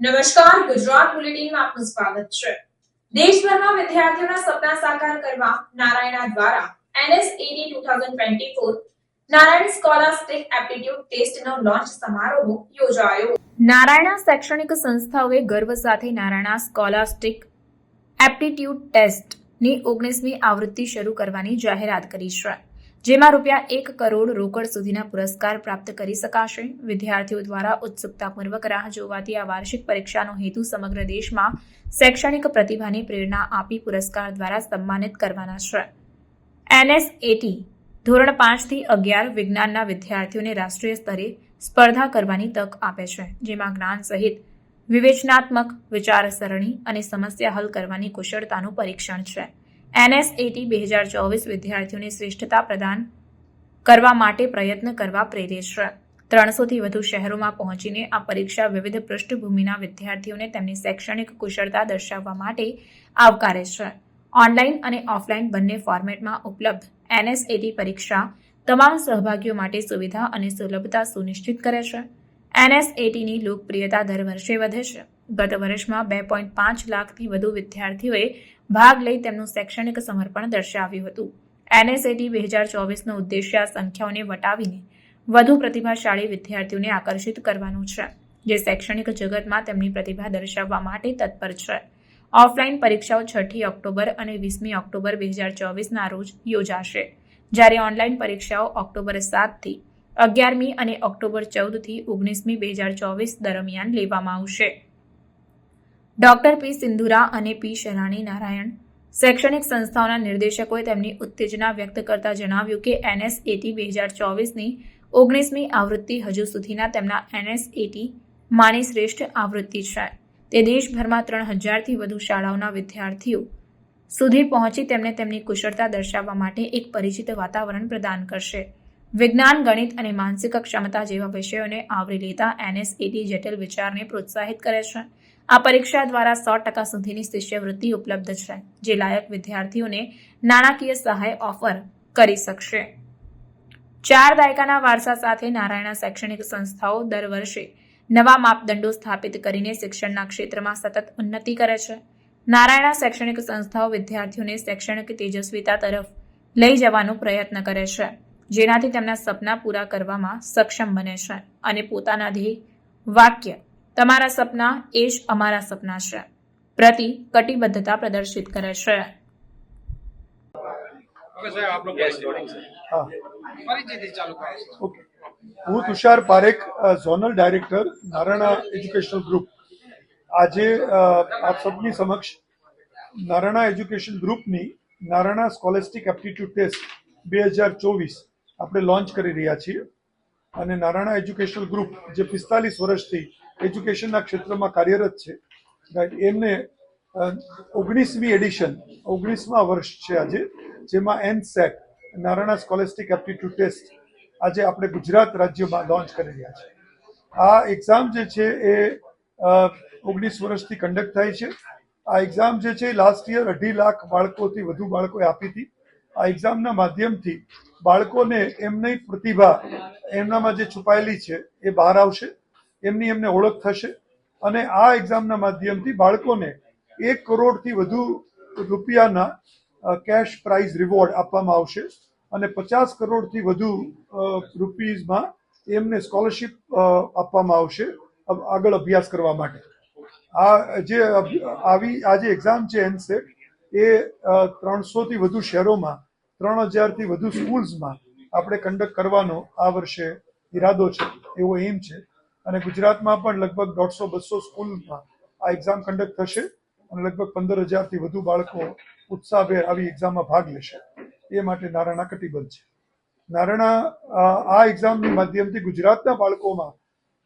નમસ્કાર, ગુજરાત બુલેટિનમાં આપનું સ્વાગત છે। દેશભરમાં વિદ્યાર્થીઓના સપના સાકાર કરવા નારાયણા દ્વારા NSET 2024 નારાયણ સ્કોલાસ્ટિક એપ્ટિટ્યુડ ટેસ્ટનો લોન્ચ સમારોહ યોજાયો। નારાયણા શૈક્ષણિક સંસ્થાઓએ ગર્વ સાથે નારાયણા સ્કોલાસ્ટિક એપ્ટિટ્યુડ ટેસ્ટની 19મી આવૃત્તિ શરૂ કરવાની જાહેરાત કરી છે, જેમાં ₹1 કરોડ રોકડ સુધીના પુરસ્કાર પ્રાપ્ત કરી શકાશે। વિદ્યાર્થીઓ દ્વારા ઉત્સુકતાપૂર્વક રાહ જોવાતી આ વાર્ષિક પરીક્ષાનો હેતુ સમગ્ર દેશમાં શૈક્ષણિક પ્રતિભાને પ્રેરણા આપી પુરસ્કાર દ્વારા સન્માનિત કરવાના છે। NSET ધોરણ 5 થી 11 વિજ્ઞાનના વિદ્યાર્થીઓને રાષ્ટ્રીય સ્તરે સ્પર્ધા કરવાની તક આપે છે, જેમાં જ્ઞાન સહિત વિવેચનાત્મક વિચારસરણી અને સમસ્યા હલ કરવાની કુશળતાનું પરીક્ષણ છે। NSET 2024 વિદ્યાર્થીઓને શ્રેષ્ઠતા પ્રદાન કરવા માટે પ્રયત્ન કરવા પ્રેરે છે। 300થી વધુ શહેરોમાં પહોંચીને આ પરીક્ષા વિવિધ પૃષ્ઠભૂમિના વિદ્યાર્થીઓને તેમની શૈક્ષણિક કુશળતા દર્શાવવા માટે આવકારે છે। ઓનલાઈન અને ઓફલાઈન બંને ફોર્મેટમાં ઉપલબ્ધ NSET પરીક્ષા તમામ સહભાગીઓ માટે સુવિધા અને સુલભતા સુનિશ્ચિત કરે છે। NSETની લોકપ્રિયતા દર વર્ષે વધે છે। ગત વર્ષમાં 2.5 લાખથી વધુ વિદ્યાર્થીઓએ ભાગ લઈ તેમનું શૈક્ષણિક સમર્પણ દર્શાવ્યું હતું। NSET 2024નો ઉદ્દેશ્ય આ સંખ્યાઓને વટાવીને વધુ પ્રતિભાશાળી વિદ્યાર્થીઓને આકર્ષિત કરવાનું છે, જે શૈક્ષણિક જગતમાં તેમની પ્રતિભા દર્શાવવા માટે તત્પર છે। ઓફલાઈન પરીક્ષાઓ 6 ઓક્ટોબર અને 20મી ઓક્ટોબર 2024ના રોજ યોજાશે, જ્યારે ઓનલાઈન પરીક્ષાઓ ઓક્ટોબર 7 થી 11મી અને ઓક્ટોબર 14 થી 19મી 2024 દરમિયાન લેવામાં આવશે। ડોક્ટર પી સિંધુરા અને પી શરાણી નારાયણ શૈક્ષણિક સંસ્થાઓના નિર્દેશકોએ તેમની ઉત્તેજના વ્યક્ત કરતા જણાવ્યું કે NSET 2024ની 19મી આવૃત્તિ હજુ સુધીના તેમના NSET માની શ્રેષ્ઠ આવૃત્તિ છે। તે દેશભરમાં 3000થી વધુ શાળાઓના વિદ્યાર્થીઓ સુધી પહોંચી તેમને તેમની કુશળતા દર્શાવવા માટે એક પરિચિત વાતાવરણ પ્રદાન કરશે। વિજ્ઞાન, ગણિત અને માનસિક ક્ષમતા જેવા વિષયોને આવરી લેતા NSET જટિલ વિચારને પ્રોત્સાહિત કરે છે। આ પરીક્ષા દ્વારા 100% સુધીની શિષ્યવૃત્તિ ઉપલબ્ધ છે, જે લાયક વિદ્યાર્થીઓને નાણાકીય સહાય ઓફર કરી શકશે। 4 દાયકાના વારસા સાથે નારાયણા શૈક્ષણિક સંસ્થાઓ દર વર્ષે નવા માપદંડો સ્થાપિત કરીને શિક્ષણના ક્ષેત્રમાં સતત ઉન્નતિ કરે છે। નારાયણા શૈક્ષણિક સંસ્થાઓ વિદ્યાર્થીઓને શૈક્ષણિક તેજસ્વીતા તરફ લઈ જવાનો પ્રયત્ન કરે છે, જેનાથી તેમના સપના પૂરા કરવામાં સક્ષમ બને છે અને પોતાના ધ્યેય વાક્ય તમારા સપના એ જ અમારા સપના છે પ્રતિ કટિબદ્ધતા પ્રદર્શિત કરે છે। હું Tushar Parekh, zonal director Narayana educational group. આજે આપ સૌની સમક્ષ નારાયણા એજ્યુકેશન ગ્રુપની નારાયણા સ્કોલેસ્ટિક એપ્ટિટ્યુડ ટેસ્ટ 2024 આપણે લોન્ચ કરી રહ્યા છીએ અને નારાયણા એજ્યુકેશનલ ગ્રુપ જે 45 વર્ષથી એજ્યુકેશનના ક્ષેત્રમાં કાર્યરત છે, એમને 19મી એડિશન 19મા વર્ષ છે આજે, જેમાં NSET Narayana scholastic aptitude test આજે આપણે ગુજરાત રાજ્યમાં લોન્ચ કરી રહ્યા છીએ। આ એક્ઝામ જે છે એ 19 વર્ષથી કન્ડક્ટ થાય છે। આ એક્ઝામ જે છે લાસ્ટ યર 2.5 લાખ બાળકોથી વધુ બાળકોએ આપી હતી। આ એક્ઝામના માધ્યમથી બાળકોને એમની પ્રતિભા એમનામાં જે છુપાયેલી છે એ બહાર આવશે, એમને ઓળખ થશે અને આ એક્ઝામના માધ્યમથી બાળકોને 1 કરોડથી વધુ રૂપિયાના કેશ પ્રાઇઝ રિવોર્ડ આપવામાં આવશે અને 50 કરોડથી વધુ રૂપીઝમાં એમને સ્કોલરશિપ આપવામાં આવશે આગળ અભ્યાસ કરવા માટે। આ જે એક્ઝામ છે NSET એ 300થી વધુ શહેરોમાં 3000થી વધુ સ્કૂલ્સમાં આપણે કન્ડક્ટ કરવાનો આ વર્ષે ઈરાદો છે, એવો એમ છે અને ગુજરાતમાં પણ લગભગ 150-200 સ્કૂલમાં આ એક્ઝામ કન્ડક્ટ થશે અને લગભગ 15000થી વધુ બાળકો ઉત્સાહભેર આવી એક્ઝામમાં ભાગ લેશે। એ માટે નારાયણા કટિબદ્ધ છે। નારાયણા આ એક્ઝામની માધ્યમથી ગુજરાતના બાળકોમાં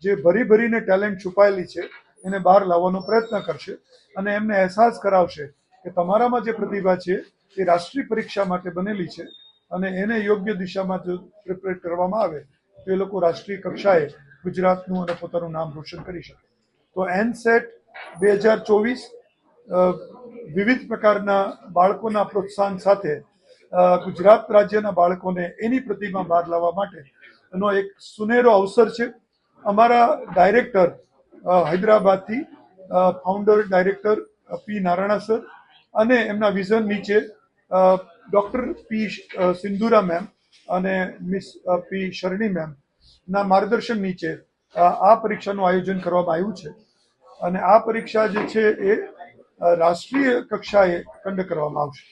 જે ભરીને ટેલેન્ટ છુપાયેલી છે એને બહાર લાવવાનો પ્રયત્ન કરશે અને એમને અહેસાસ કરાવશે કે તમારામાં જે પ્રતિભા છે એ રાષ્ટ્રીય પરીક્ષા માટે બનેલી છે અને એને યોગ્ય દિશામાં જો પ્રિપેર કરવામાં આવે તો એ લોકો રાષ્ટ્રીય કક્ષાએ ગુજરાતનું અને પોતાનું નામ રોશન કરી શકે। તો NSET 2024 વિવિધ પ્રકારના બાળકોના પ્રોત્સાહન સાથે ગુજરાત રાજ્યના બાળકોને એની પ્રતિભા બહાર લાવવા માટેનો એક સુનેરો અવસર છે। અમારા ડાયરેક્ટર હૈદરાબાદથી ફાઉન્ડર ડાયરેક્ટર પી નારાયણા સર અને એમના વિઝન નીચે ડૉક્ટર પી સિંધુરા મેમ અને મિસ પી શરણી મેમ ના માર્ગદર્શન નીચે આ પરીક્ષાનું આયોજન કરવામાં આવ્યું છે અને આ પરીક્ષા જે છે એ રાષ્ટ્રીય કક્ષાએ કંડક્ટ કરવામાં આવશે.